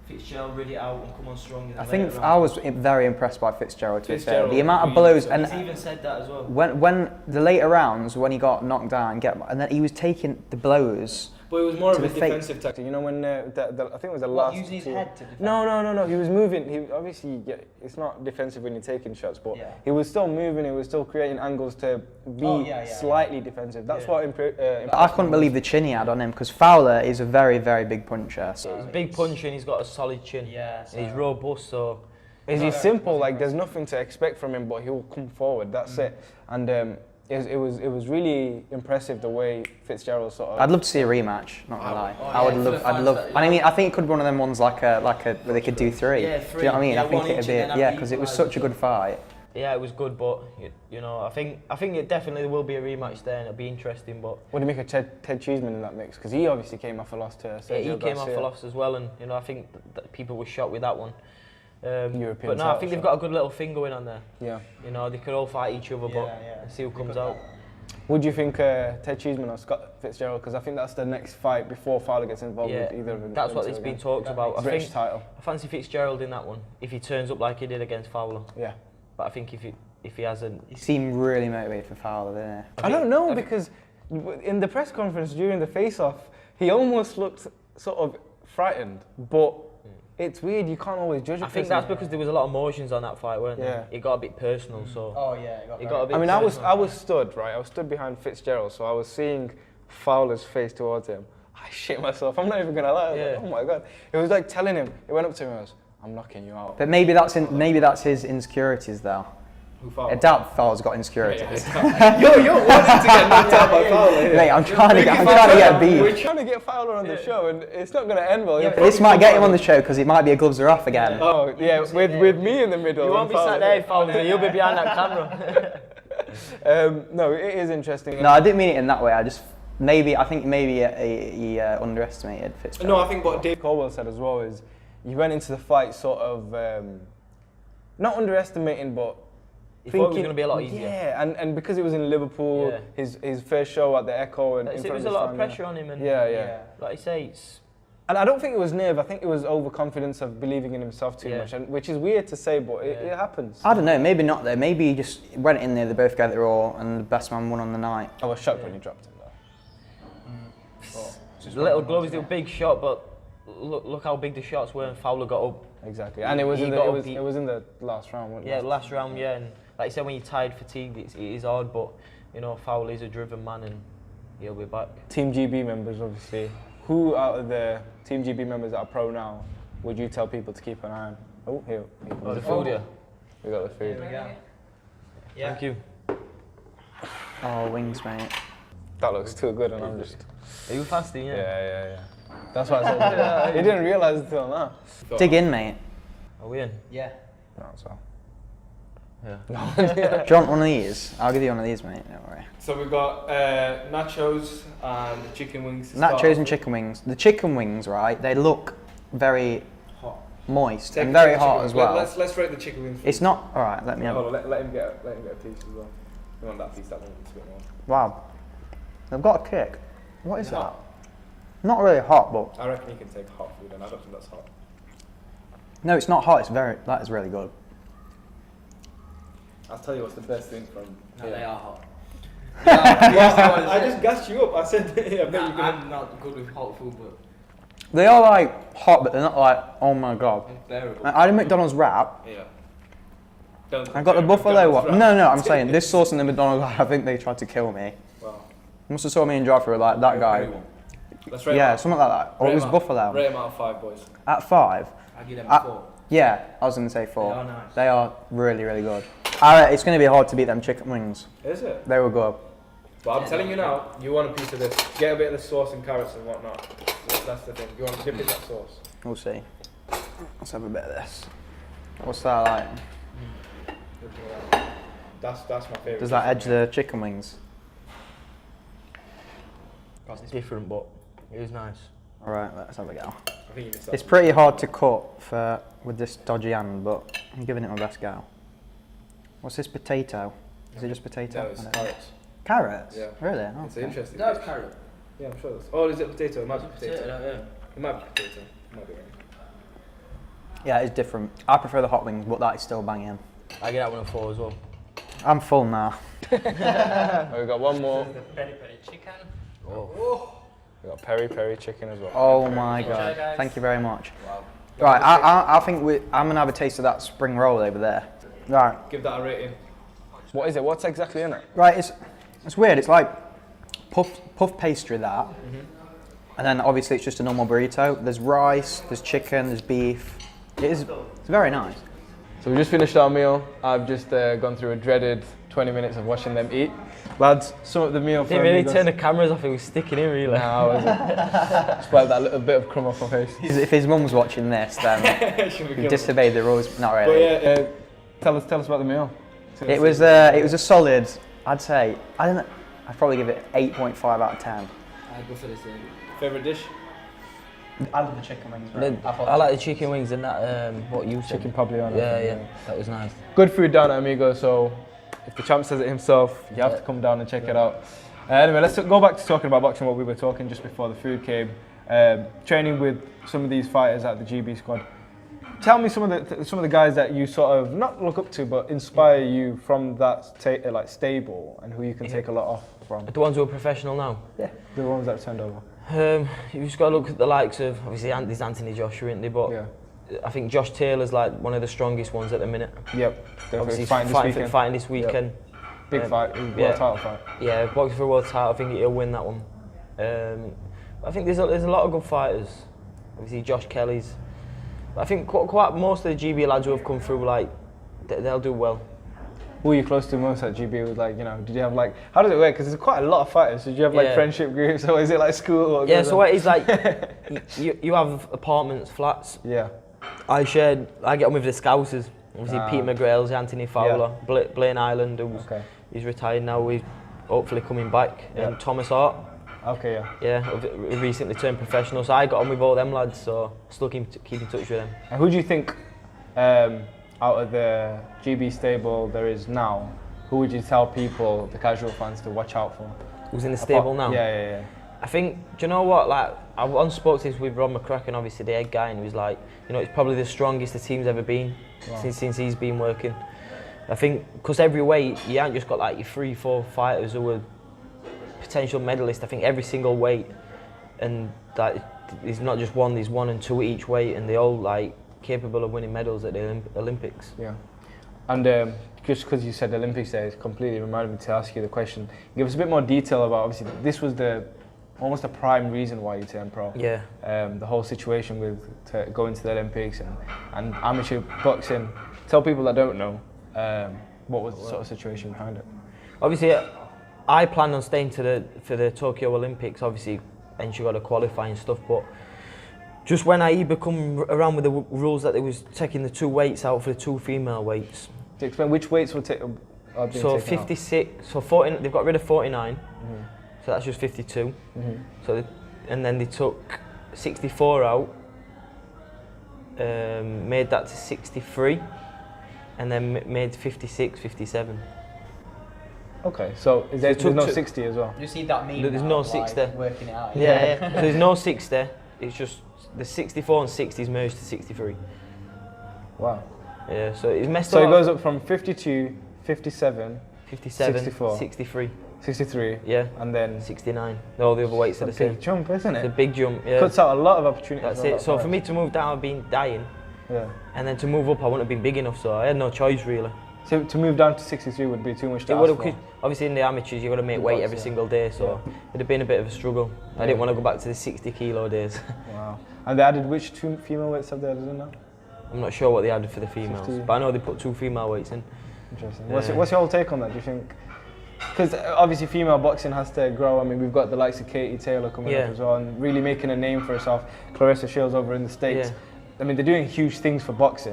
Speaker 3: Fitzgerald read it out and come on strong in the
Speaker 2: I think
Speaker 3: later
Speaker 2: I
Speaker 3: rounds.
Speaker 2: was very impressed by Fitzgerald, to be fair.
Speaker 1: Fitzgerald,
Speaker 2: The amount of blows,
Speaker 3: He's
Speaker 2: and
Speaker 3: even said that as well.
Speaker 2: when the later rounds, when he got knocked down, and then he was taking the blows.
Speaker 1: But it was more
Speaker 2: To
Speaker 1: of a
Speaker 2: the face.
Speaker 1: defensive tactic. You know when I think it was the last.
Speaker 2: using his
Speaker 1: two-
Speaker 2: head to defend?
Speaker 1: No. He was moving. He obviously it's not defensive when you're taking shots, but
Speaker 2: Yeah.
Speaker 1: he was still moving. He was still creating angles to be slightly defensive. That's what
Speaker 2: I couldn't believe the chin he had on him, because Fowler is a very, very big puncher. So.
Speaker 3: He's a big puncher and he's got a solid chin.
Speaker 2: Yeah,
Speaker 3: And he's robust, so
Speaker 1: Is he simple? Like there's nothing to expect from him, but he'll come forward. That's it. And it was really impressive the way Fitzgerald sort of.
Speaker 2: I'd love to see a rematch. Not gonna lie. I'd love. I mean, I think it could be one of them ones like a where they could do three.
Speaker 3: Yeah,
Speaker 2: Do you know what I mean?
Speaker 3: yeah,
Speaker 2: I think
Speaker 3: one
Speaker 2: it'd
Speaker 3: each
Speaker 2: be
Speaker 3: and then have
Speaker 2: because it was
Speaker 3: equalised
Speaker 2: such a good fight.
Speaker 3: yeah, it was good. But you know, I think it definitely will be a rematch there, and it'll be interesting. But
Speaker 1: What do you make of Ted Cheeseman in that mix? Because he obviously came off a loss to
Speaker 3: yeah,
Speaker 1: Sergio
Speaker 3: he came off
Speaker 1: Garcia.
Speaker 3: a loss as well, and you know, I think that people were shocked with that one.
Speaker 1: European
Speaker 3: but no, I
Speaker 1: title
Speaker 3: think they've
Speaker 1: shot.
Speaker 3: got a good little thing going on there.
Speaker 1: Yeah.
Speaker 3: You know, they could all fight each other, but see who comes out.
Speaker 1: Would you think Ted Cheeseman or Scott Fitzgerald? Because I think that's the next fight before Fowler gets involved
Speaker 3: Yeah,
Speaker 1: with either of them.
Speaker 3: that's what it's been talked about. I
Speaker 1: British
Speaker 3: think
Speaker 1: title.
Speaker 3: I fancy Fitzgerald in that one if he turns up like he did against Fowler.
Speaker 1: Yeah.
Speaker 3: But I think if he hasn't,
Speaker 2: He seemed really motivated for Fowler, didn't he?
Speaker 1: I don't know because in the press conference during the face-off, he almost looked sort of frightened, but it's weird. You can't always judge.
Speaker 3: I think that's because there was a lot of emotions on that fight, weren't
Speaker 1: Yeah.
Speaker 3: there? It got a bit personal, so.
Speaker 2: Oh yeah,
Speaker 3: It got a bit.
Speaker 1: I mean,
Speaker 3: personal.
Speaker 1: I was stood right. I was stood behind Fitzgerald, so I was seeing Fowler's face towards him. I shit myself. I'm not even gonna lie. I was like, oh my god. It was like telling him. It went up to him and I was, I'm knocking you out.
Speaker 2: But maybe that's his insecurities though. I doubt Fowler's got insecurities.
Speaker 1: You're wanting to get knocked out by Fowler.
Speaker 2: Mate, I'm trying to get beat.
Speaker 1: We're trying to get Fowler on the show, and it's not going to end well.
Speaker 2: This might get him on the show because it might be a gloves are off again.
Speaker 1: Oh yeah, with me in the middle.
Speaker 3: You won't be sat there, Fowler. You'll be behind that camera.
Speaker 1: No, it is interesting.
Speaker 2: No, I didn't mean it in that way. I think maybe he underestimated Fitzgerald.
Speaker 1: No, I think what Dave Caldwell said as well is he went into the fight sort of not underestimating, but
Speaker 3: He thought it was going to be a lot easier.
Speaker 1: Yeah, and because it was in Liverpool, his first show at the Echo, and
Speaker 3: there was a lot of pressure on him. And like you say,
Speaker 1: and I don't think it was nerve. I think it was overconfidence of believing in himself too much, and which is weird to say, but it happens.
Speaker 2: I don't know. Maybe not though. Maybe he just went in there. They both gave it all, and the best man won on the night.
Speaker 1: I was shocked when he dropped him though.
Speaker 3: The little gloves did a big shot, but look how big the shots were, and Fowler got up.
Speaker 1: Exactly, and it was in the last round, wasn't it?
Speaker 3: Yeah, last round, yeah. And like you said, when you're tired, fatigued, it is hard, but you know, Fowler is a driven man, and he'll be back. Team
Speaker 1: GB members, obviously. Who out of the Team GB members that are pro now would you tell people to keep an eye on? Oh, here.
Speaker 3: Oh, the food, yeah.
Speaker 1: We got the food.
Speaker 3: Here we go. Yeah. Thank you.
Speaker 2: Oh, wings, mate.
Speaker 1: That looks too good, and I'm just.
Speaker 3: Are you fasting? Yeah.
Speaker 1: Yeah. That's what I said. He didn't realise it until now.
Speaker 2: Dig in, mate.
Speaker 3: Are we in?
Speaker 2: Yeah.
Speaker 1: No, so.
Speaker 2: Yeah. Do you want one of these? I'll give you one of these, mate. Don't worry.
Speaker 1: So we've got nachos and chicken wings.
Speaker 2: Nachos and chicken wings. The chicken wings, right? They look very hot, moist, and very hot as well.
Speaker 1: Let's rate the chicken wings.
Speaker 2: It's not. All right. Let me have.
Speaker 1: Hold on, let him get a piece as well. We want that piece. That one a bit more.
Speaker 2: Wow. They've got a kick. What is that? Not really hot, but.
Speaker 1: I reckon you can take hot food, and I don't think that's hot.
Speaker 2: No, it's not hot. That is really good.
Speaker 1: I'll tell you what's the best thing from.
Speaker 4: No, they are hot.
Speaker 1: I just gassed you up. I said,
Speaker 4: I'm not good with hot food, but
Speaker 2: They are like hot, but they're not like, oh my god.
Speaker 4: bearable.
Speaker 2: I had a McDonald's wrap.
Speaker 1: Yeah.
Speaker 2: I got the buffalo one. No, I'm saying this sauce in the McDonald's wrap, I think they tried to kill me.
Speaker 1: Wow.
Speaker 2: Must have saw me in drive-through like that guy.
Speaker 1: Let's rate
Speaker 2: Yeah, something like that. Or it was buffalo.
Speaker 1: Rate them out of 5, boys.
Speaker 2: At 5.
Speaker 4: I give them a 4.
Speaker 2: Yeah, I was going to say 4.
Speaker 4: They are nice.
Speaker 2: They are really, really good. It's going to be hard to beat them chicken wings.
Speaker 1: Is it?
Speaker 2: They were good.
Speaker 1: But I'm telling you now, you want a piece of this. Get a bit of the sauce and carrots and whatnot. That's the thing. You want to dip in that sauce.
Speaker 2: We'll see. Let's have a bit of this. What's that like?
Speaker 1: That's my favourite.
Speaker 2: Does that edge the chicken wings?
Speaker 3: It's different, but it is nice.
Speaker 2: Alright, let's have a go.
Speaker 1: I think you missed that.
Speaker 2: It's pretty hard to cut with this dodgy hand, but I'm giving it my best go. What's this potato? Is it just potato?
Speaker 1: No, it's carrots.
Speaker 2: Carrots?
Speaker 1: Yeah.
Speaker 2: Really? Oh,
Speaker 1: It's
Speaker 2: okay.
Speaker 1: interesting.
Speaker 4: No, it's carrot.
Speaker 1: Yeah, I'm sure. Oh, is it potato? It might be potato.
Speaker 4: Yeah.
Speaker 1: It might be potato. It might be right.
Speaker 2: Yeah, it's different. I prefer the hot wings, but that is still banging.
Speaker 3: I get that one a 4 as well.
Speaker 2: I'm full now.
Speaker 1: We've got one more.
Speaker 4: The peri peri chicken.
Speaker 1: Oh. We've got peri chicken as well.
Speaker 2: Oh my god!
Speaker 4: guys.
Speaker 2: Thank you very much.
Speaker 4: Wow.
Speaker 2: Right, I think I'm gonna have a taste of that spring roll over there. Right,
Speaker 1: Give that a rating. What is it? What's exactly in it?
Speaker 2: right. It's weird. It's like puff pastry that, and then obviously it's just a normal burrito. There's rice, there's chicken, there's beef. It's very nice.
Speaker 1: So we just finished our meal. I've just gone through a dreaded 20 minutes of watching them eat. Lads, sum up the meal for
Speaker 3: Didn't really
Speaker 1: amigos.
Speaker 3: turn the cameras off, it was sticking in really.
Speaker 1: No, I wasn't. Just wiped that little bit of crumb off my face.
Speaker 2: If his mum's watching this, then he disobeyed the rules. Not
Speaker 1: But
Speaker 2: really.
Speaker 1: yeah, tell us about the meal.
Speaker 2: It was a solid. I'd say I'd probably give it 8.5 out of 10.
Speaker 4: I go for the same.
Speaker 1: Favourite dish?
Speaker 2: I love the chicken wings.
Speaker 3: I like the chicken wings and that, what you said.
Speaker 1: Chicken Poblano.
Speaker 3: Yeah, that was nice.
Speaker 1: Good food down at Amigo, so if the champ says it himself, you have to come down and check it out. Anyway, let's go back to talking about boxing, what we were talking just before the food came. Training with some of these fighters at the GB squad. Tell me some of the guys that you sort of not look up to, but inspire you from that stable, and who you can take a lot off from.
Speaker 3: The ones who are professional now?
Speaker 1: Yeah, the ones that turned over.
Speaker 3: You just got to look at the likes of, obviously there's Anthony Joshua, isn't there? But
Speaker 1: Yeah.
Speaker 3: I think Josh Taylor's like one of the strongest ones at the minute.
Speaker 1: Yep, definitely.
Speaker 3: Obviously
Speaker 1: Fighting
Speaker 3: this weekend.
Speaker 1: Big fight, world title fight.
Speaker 3: Yeah, boxing for a world title, I think he'll win that one. I think there's a lot of good fighters. Obviously, Josh Kelly's. But I think quite most of the GB lads who have come through, like, they'll do well.
Speaker 1: Who are you close to most at GB? With like, you know, did you have like, how does it work? Because there's quite a lot of fighters. Did you have like friendship groups, or is it like school? Or
Speaker 3: yeah, so what it's like, you have apartments, flats.
Speaker 1: Yeah.
Speaker 3: I get on with the Scousers. Obviously, Pete McGrail's, Anthony Fowler, Blaine Island, he's retired now. He's hopefully coming back. And Thomas Hart.
Speaker 1: Okay, yeah.
Speaker 3: Yeah, recently turned professional. So I got on with all them lads. So still keep in touch with them.
Speaker 1: And who do you think, out of the GB stable there is now, who would you tell people, the casual fans, to watch out for?
Speaker 3: Who's in the stable now?
Speaker 1: Yeah.
Speaker 3: I think, do you know what? Like, I once spoke to this with Rob McCracken, obviously the head guy, and he was like, you know, it's probably the strongest the team's ever been since he's been working. I think because every weight, you haven't just got like your 3-4 fighters who are potential medalists. I think every single weight, and like, there's not just one, there's 1 and 2 each weight, and they all like capable of winning medals at the Olympics.
Speaker 1: Yeah. And just because you said Olympics there, it completely reminded me to ask you the question. Give us a bit more detail about, obviously, this was almost a prime reason why you turned pro.
Speaker 3: Yeah.
Speaker 1: The whole situation with going to the Olympics and amateur boxing. Tell people that don't know, what was the sort of situation behind it?
Speaker 3: Obviously, I planned on staying for the Tokyo Olympics, obviously, and you got to qualify and stuff, but just when I come around with the rules that they was taking the 2 weights out for the 2 female weights.
Speaker 1: To explain, which weights were
Speaker 3: so 56, so 40, they've got rid of 49, so that's just 52. So and then they took 64 out, made that to 63, and then made 56, 57.
Speaker 1: Okay, so there's no 60 as well?
Speaker 2: You see that meme?
Speaker 3: There's no 60.
Speaker 2: Working it out.
Speaker 3: Yeah. So there's no 60. It's just the 64 and 60s merged to 63.
Speaker 1: Wow.
Speaker 3: Yeah, so it's messed up.
Speaker 1: So it goes up from 52, 57,
Speaker 3: 57,
Speaker 1: 64,
Speaker 3: 63.
Speaker 1: 63,
Speaker 3: yeah,
Speaker 1: and then
Speaker 3: 69. All the other weights are the same.
Speaker 1: Big jump, isn't it?
Speaker 3: It's a big jump. Yeah.
Speaker 1: Cuts out a lot of opportunities.
Speaker 3: That's it. So for me to move down, I've been dying.
Speaker 1: Yeah.
Speaker 3: And then to move up, I wouldn't have been big enough, so I had no choice really.
Speaker 1: So to move down to 63 would be too much to ask for.
Speaker 3: Obviously in the amateurs, you've got to make weight every single day, so it'd have been a bit of a struggle. I didn't want to go back to the 60 kilo days.
Speaker 1: Wow. And they added which 2 female weights have they added in now?
Speaker 3: I'm not sure what they added for the females,
Speaker 1: 50.
Speaker 3: but I know they put 2 female weights in.
Speaker 1: Interesting. What's your whole take on that? Do you think? Because obviously female boxing has to grow. I mean, we've got the likes of Katie Taylor coming up as well, and really making a name for herself. Clarissa Shields over in the States.
Speaker 3: Yeah.
Speaker 1: I mean, they're doing huge things for boxing.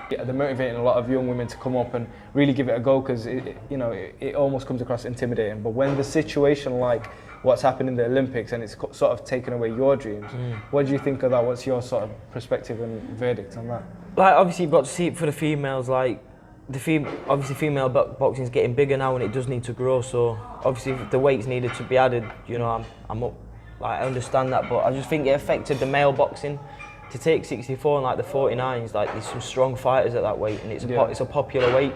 Speaker 1: They're motivating a lot of young women to come up and really give it a go, because it almost comes across intimidating. But when the situation like what's happened in the Olympics and it's sort of taken away your dreams, what do you think of that? What's your sort of perspective and verdict on that?
Speaker 3: Like, obviously you've got to see it for the females. Like obviously female boxing is getting bigger now, and it does need to grow. So obviously if the weights needed to be added, I'm up. Like, I understand that, but I just think it affected the male boxing. To take 64 and like the 49s, like there's some strong fighters at that weight, and it's a popular weight.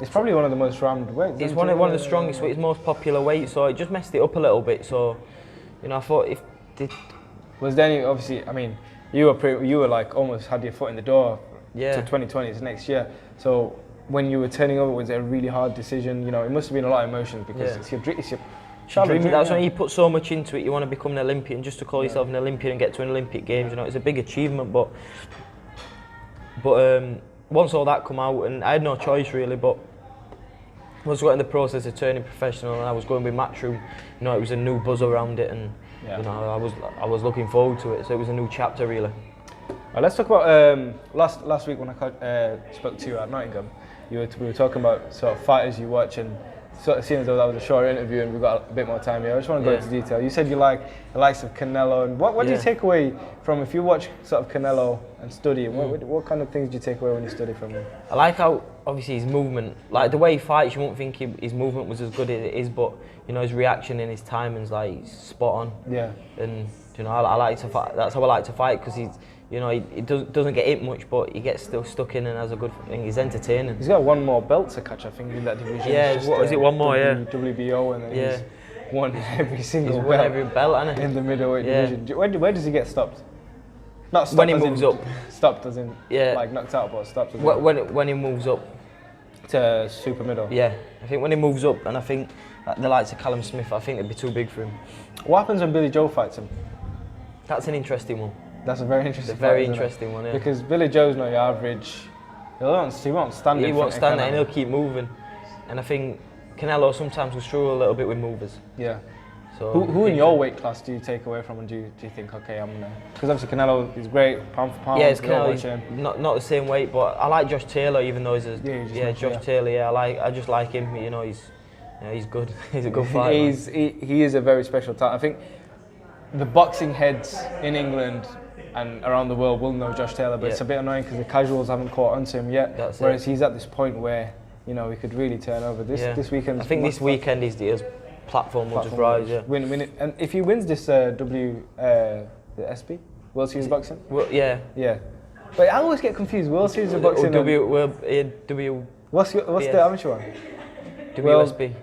Speaker 1: It's probably one of the most rammed weights.
Speaker 3: It's one of the strongest weights, most popular weight. So it just messed it up a little bit. So, I thought if
Speaker 1: was there any, obviously, I mean, you were like almost had your foot in the door to 2020, it's next year. So when you were turning over, was it a really hard decision? It must have been a lot of emotions, because it's your
Speaker 3: dream. That's when you put so much into it. You want to become an Olympian, just to call yourself an Olympian and get to an Olympic Games. It's a big achievement. But once all that come out, and I had no choice really. But once I got in the process of turning professional, and I was going with Matchroom, it was a new buzz around it, and I was looking forward to it. So it was a new chapter really.
Speaker 1: Let's talk about last week when I spoke to you at Nottingham. We were talking about sort of fighters you watch, and sort of seeing as though that was a short interview and we've got a bit more time here. I just want to go into detail. You said you like the likes of Canelo, and what do you take away from, if you watch sort of Canelo and study him, what kind of things do you take away when you study from him? I
Speaker 3: like how obviously his movement, like the way he fights, you won't think his movement was as good as it is, but his reaction and his timing's like spot on. Yeah. And I like to fight. That's how I like to fight, because he's. He doesn't get hit much, but he gets still stuck in and has a good thing. He's entertaining.
Speaker 1: He's got one more belt to catch, I think, in that division.
Speaker 3: Yeah, is it one more?
Speaker 1: WBO, and then he's won every single belt.
Speaker 3: He's won every belt, hasn't he?
Speaker 1: In the middleweight division. Where does he get stopped? Not stopped
Speaker 3: when he moves up.
Speaker 1: Stopped as in like knocked out, but stopped as in
Speaker 3: when he moves up
Speaker 1: to super middle.
Speaker 3: Yeah, I think when he moves up, and I think the likes of Callum Smith, I think it'd be too big for him.
Speaker 1: What happens when Billy Joe fights him?
Speaker 3: That's an interesting one.
Speaker 1: That's a very interesting.
Speaker 3: It's a very
Speaker 1: fight, isn't it?
Speaker 3: interesting one, yeah.
Speaker 1: Because Billy Joe's not your average. He won't stand.
Speaker 3: He
Speaker 1: in
Speaker 3: won't
Speaker 1: front of
Speaker 3: stand there and
Speaker 1: Canelo.
Speaker 3: he'll keep moving. And I think Canelo sometimes will struggle a little bit with movers.
Speaker 1: Yeah.
Speaker 3: So
Speaker 1: Who in your weight class do you take away from, and do you think, okay, I'm gonna? Because obviously Canelo is great, pound for pound.
Speaker 3: Yeah, it's
Speaker 1: we all
Speaker 3: Canelo.
Speaker 1: watch him.
Speaker 3: He's not the same weight, but I like Josh Taylor, even though he's a Josh Taylor. Yeah, I just like him. You know, he's good. He's a good fighter.
Speaker 1: He is a very special talent. I think the boxing heads in England and around the world will know Josh Taylor, but it's a bit annoying because the casuals haven't caught on to him yet. Whereas he's at this point where, you know, he could really turn over. This weekend.
Speaker 3: I think this weekend his platform will just rise. Yeah.
Speaker 1: Win it. And if he wins this the SB, World Series Boxing.
Speaker 3: Well, yeah.
Speaker 1: Yeah. But I always get confused. World Series of Boxing. What's the amateur one?
Speaker 3: WSB.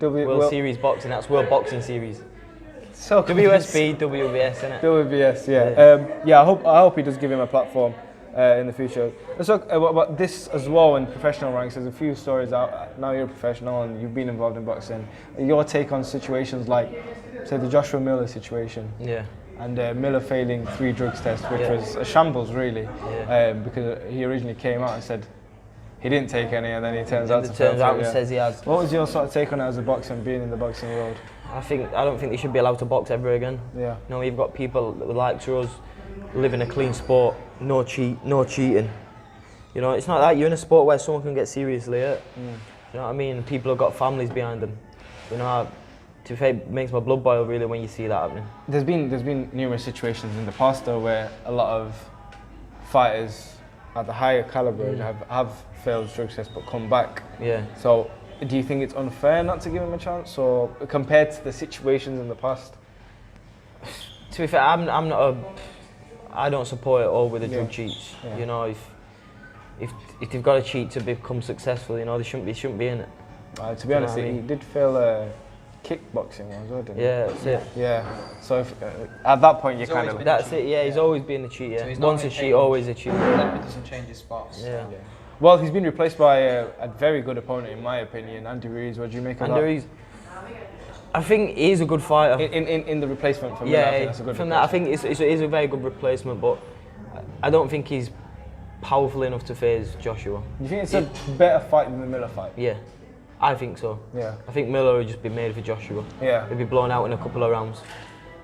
Speaker 3: World Series Boxing. That's World Boxing Series.
Speaker 1: So
Speaker 3: WSB, WBS, isn't it?
Speaker 1: WBS, yeah. I hope he does give him a platform in the future. Let's talk about this as well in professional ranks. There's a few stories out. Now you're a professional and you've been involved in boxing. Your take on situations like, say, the Joshua Miller situation.
Speaker 3: Yeah.
Speaker 1: And Miller failing 3 drugs tests, which was a shambles, really, because he originally came out and said he didn't take any, and then he turns out to fail.
Speaker 3: Turns out and says he has.
Speaker 1: What was your sort of take on it as a boxer and being in the boxing world?
Speaker 3: I don't think they should be allowed to box ever again.
Speaker 1: Yeah.
Speaker 3: You know, you've got people like us living a clean sport, no cheating. You know, it's not that you're in a sport where someone can get seriously hurt. You know what I mean? People have got families behind them. You know, to be fair, it makes my blood boil really when you see that happening.
Speaker 1: There's been numerous situations in the past though where a lot of fighters at the higher caliber have failed drug tests but come back.
Speaker 3: Yeah.
Speaker 1: So do you think it's unfair not to give him a chance, or compared to the situations in the past?
Speaker 3: To be fair, I don't support it all with the drug cheats.
Speaker 1: Yeah.
Speaker 3: You know, if they've got to cheat to become successful, you know, they shouldn't be in it.
Speaker 1: To be honest, he did fail kickboxing as well, didn't he?
Speaker 3: Yeah, that's it.
Speaker 1: Yeah. So if, at that point you kind of.
Speaker 3: That's it. Yeah, he's always been a cheat. Yeah.
Speaker 4: So
Speaker 3: Once a cheat, always a cheat.
Speaker 4: That doesn't change his spots.
Speaker 3: Yeah.
Speaker 1: Well, he's been replaced by a very good opponent, in my opinion, Andy Ruiz. What do you make of that?
Speaker 3: Andy Ruiz, I think he's a good fighter.
Speaker 1: In the replacement for Miller, I think that's a good replacement.
Speaker 3: I think it's a very good replacement, but I don't think he's powerful enough to face Joshua.
Speaker 1: Do you think it's a better fight than the Miller fight?
Speaker 3: Yeah, I think so.
Speaker 1: Yeah.
Speaker 3: I think Miller would just be made for Joshua.
Speaker 1: Yeah.
Speaker 3: He'd be blown out in a couple of rounds.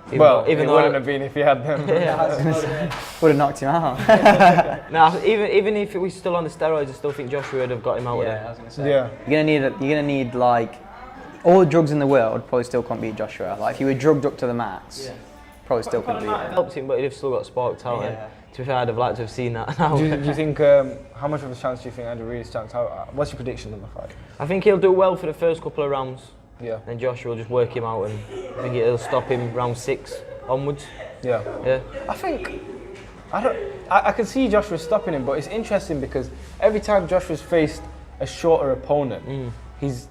Speaker 1: Even though it wouldn't have been if he had them.
Speaker 2: Would have knocked him out.
Speaker 3: Even if it was still on the steroids, I still think Joshua would have got him out
Speaker 4: Yeah, I
Speaker 3: there.
Speaker 4: was gonna say.
Speaker 1: Yeah.
Speaker 2: You're gonna need like all the drugs in the world. Probably still can't beat Joshua. Like if you were drugged up to the max, probably still couldn't beat him.
Speaker 3: Helped him, but he'd have still got sparked out.
Speaker 4: Yeah.
Speaker 3: To be fair, I'd have liked to have seen that now.
Speaker 1: Do you think, how much of a chance do you think Andy Ruiz stands? What's your prediction on the fight?
Speaker 3: I think he'll do well for the first couple of rounds.
Speaker 1: Yeah.
Speaker 3: Then Joshua will just work him out, and I think it'll stop him round 6 onwards.
Speaker 1: Yeah.
Speaker 3: Yeah.
Speaker 1: I can see Joshua stopping him, but it's interesting because every time Joshua's faced a shorter opponent, he's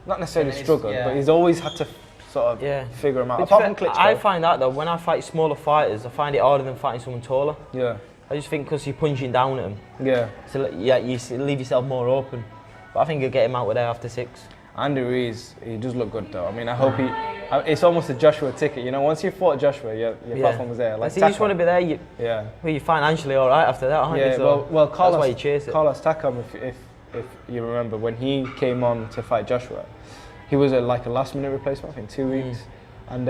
Speaker 1: not necessarily struggled, but he's always had to sort of figure him out. Apart from Klitschko.
Speaker 3: I find that though, when I fight smaller fighters, I find it harder than fighting someone taller.
Speaker 1: Yeah.
Speaker 3: I just think because you're punching down at him,
Speaker 1: Yeah.
Speaker 3: so you leave yourself more open. But I think you'll get him out with there after 6.
Speaker 1: Andy Ruiz, he does look good though. I mean, I hope it's almost a Joshua ticket. You know, once you fought Joshua, your platform was there. Like
Speaker 3: you just want to be there. You're financially all right after that, aren't you? So
Speaker 1: well, Carlos,
Speaker 3: that's why you chase it.
Speaker 1: Carlos Takam, if you remember, when he came on to fight Joshua, he was like a last-minute replacement, I think 2 weeks. And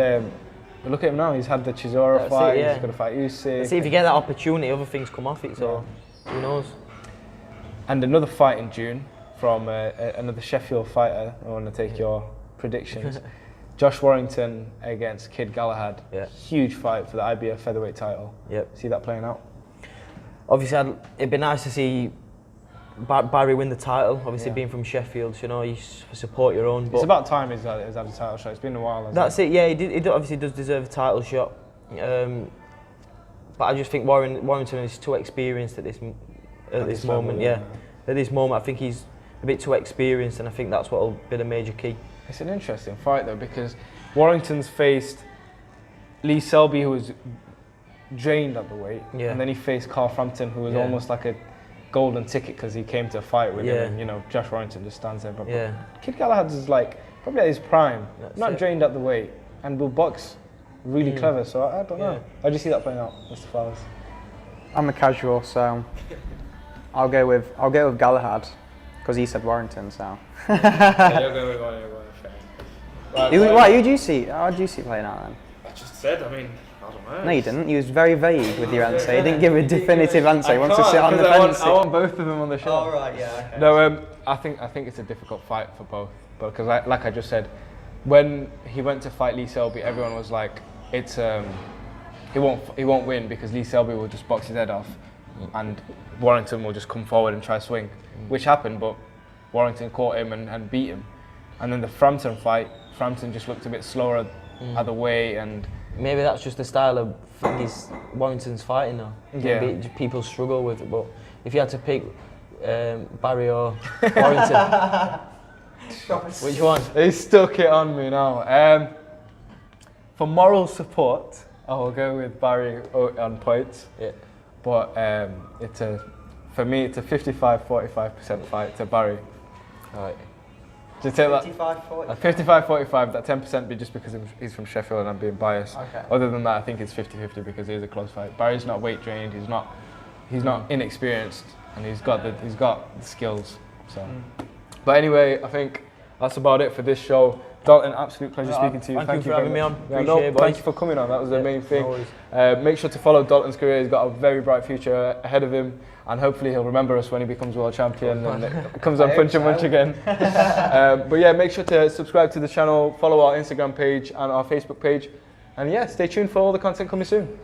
Speaker 1: look at him now. He's had the Chisora fight. He's going to fight Usyk.
Speaker 3: See, if you get that opportunity, other things come off it. So who knows?
Speaker 1: And another fight in June from another Sheffield fighter. I want to take your predictions. Josh Warrington against Kid Galahad.
Speaker 3: Yeah.
Speaker 1: Huge fight for the IBF featherweight title.
Speaker 3: Yep.
Speaker 1: See that playing out?
Speaker 3: Obviously, it'd be nice to see Barry win the title. Obviously, being from Sheffield, you know, you support your own. But
Speaker 1: it's about time he's had a title shot. It's been a while.
Speaker 3: That's it. Yeah, he obviously does deserve a title shot. But I just think Warrington is too experienced at this moment. Yeah. At this moment, I think he's a bit too experienced, and I think that's what will be the major key.
Speaker 1: It's an interesting fight though, because Warrington's faced Lee Selby, who was drained at the weight, and then he faced Carl Frampton, who was almost like a golden ticket because he came to fight with him, and you know, Josh Warrington just stands there. But Kid Galahad is like probably at his prime, not drained at the weight, and will box really clever. So I don't know. How do you see that playing out, Mr. Flowers?
Speaker 2: I'm a casual, so I'll go with Galahad because he said Warrington. So.
Speaker 1: Yeah, you're going with one.
Speaker 2: Who do you see? How do you see playing out then?
Speaker 5: I just said, I mean, I don't know.
Speaker 2: No, you didn't. You was very vague with your answer. You didn't give a definitive answer. He wants to sit on the fence.
Speaker 1: I want both of them on the show.
Speaker 4: Oh, right, yeah, okay.
Speaker 1: No, I think it's a difficult fight for both. Because like I just said, when he went to fight Lee Selby, everyone was like, it's he won't win because Lee Selby will just box his head off, and Warrington will just come forward and try swing, which happened, but Warrington caught him and beat him. And then the Frampton fight, Frampton just looked a bit slower at the way, and
Speaker 3: maybe that's just the style of Warrington's fighting now.
Speaker 1: Yeah.
Speaker 3: Maybe people struggle with it, but if you had to pick Barry or Warrington, which one?
Speaker 1: They stuck it on me now. For moral support, I will go with Barry on points. Yeah. But for me, it's a 55-45% fight to Barry.
Speaker 3: Right.
Speaker 1: Do you take that?
Speaker 4: 55-45.
Speaker 1: 55-45, that 10% be just because he's from Sheffield and I'm being biased.
Speaker 4: Okay.
Speaker 1: Other than that, I think it's 50-50 because it is a close fight. Barry's not weight trained, he's not inexperienced, and he's got the skills. So. But anyway, I think that's about it for this show. Dalton, absolute pleasure speaking to you.
Speaker 3: Thank you for having me on.
Speaker 1: Appreciate it, thank you for coming on. That was the main thing. Make sure to follow Dalton's career. He's got a very bright future ahead of him, and hopefully he'll remember us when he becomes world champion and comes on Punch and Munch again. But yeah, make sure to subscribe to the channel, follow our Instagram page and our Facebook page, and yeah, stay tuned for all the content coming soon.